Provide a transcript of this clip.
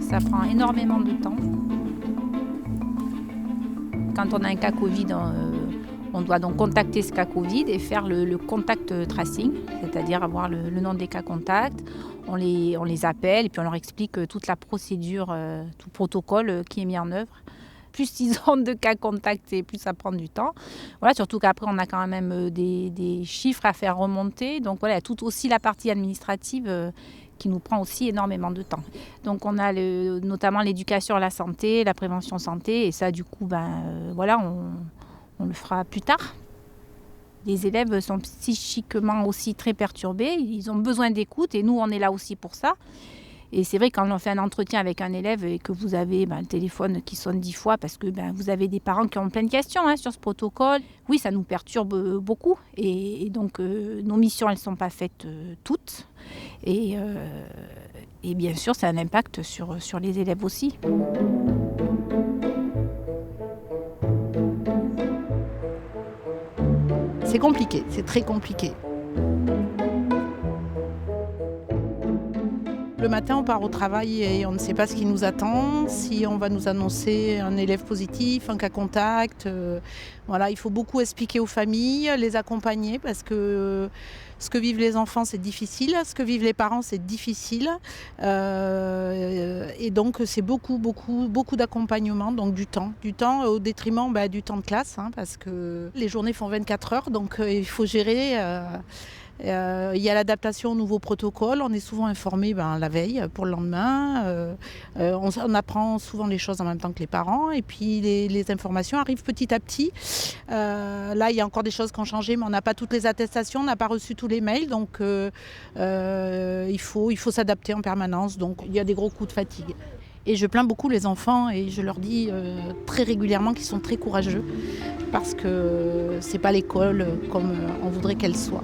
Ça prend énormément de temps. Quand on a un cas Covid, on doit donc contacter ce cas Covid et faire le contact tracing, c'est-à-dire avoir le nom des cas contacts. On les appelle et puis on leur explique toute la procédure, tout le protocole qui est mis en œuvre. Plus ils ont de cas contacts et plus ça prend du temps. Voilà, surtout qu'après, on a quand même des chiffres à faire remonter. Donc voilà, il y a tout aussi la partie administrative qui nous prend aussi énormément de temps. Donc on a notamment l'éducation à la santé, la prévention santé. Et ça, du coup, voilà, on le fera plus tard. Les élèves sont psychiquement aussi très perturbés. Ils ont besoin d'écoute et nous, on est là aussi pour ça. Et c'est vrai, quand on fait un entretien avec un élève et que vous avez le téléphone qui sonne 10 fois parce que vous avez des parents qui ont plein de questions sur ce protocole, oui, ça nous perturbe beaucoup. Et donc, nos missions, elles ne sont pas faites toutes. Et bien sûr, ça a un impact sur les élèves aussi. C'est compliqué, c'est très compliqué. Le matin, on part au travail et on ne sait pas ce qui nous attend, si on va nous annoncer un élève positif, un cas contact. Voilà, il faut beaucoup expliquer aux familles, les accompagner parce que ce que vivent les enfants, c'est difficile. Ce que vivent les parents, c'est difficile. Et donc, c'est beaucoup d'accompagnement, donc du temps au détriment du temps de classe, parce que les journées font 24 heures, donc il faut gérer. Il y a l'adaptation au nouveau protocole, on est souvent informé la veille pour le lendemain. On apprend souvent les choses en même temps que les parents et puis les informations arrivent petit à petit. Là, il y a encore des choses qui ont changé, mais on n'a pas toutes les attestations, on n'a pas reçu tous les mails, donc il faut s'adapter en permanence. Donc il y a des gros coups de fatigue. Et je plains beaucoup les enfants et je leur dis très régulièrement qu'ils sont très courageux parce que c'est pas l'école comme on voudrait qu'elle soit.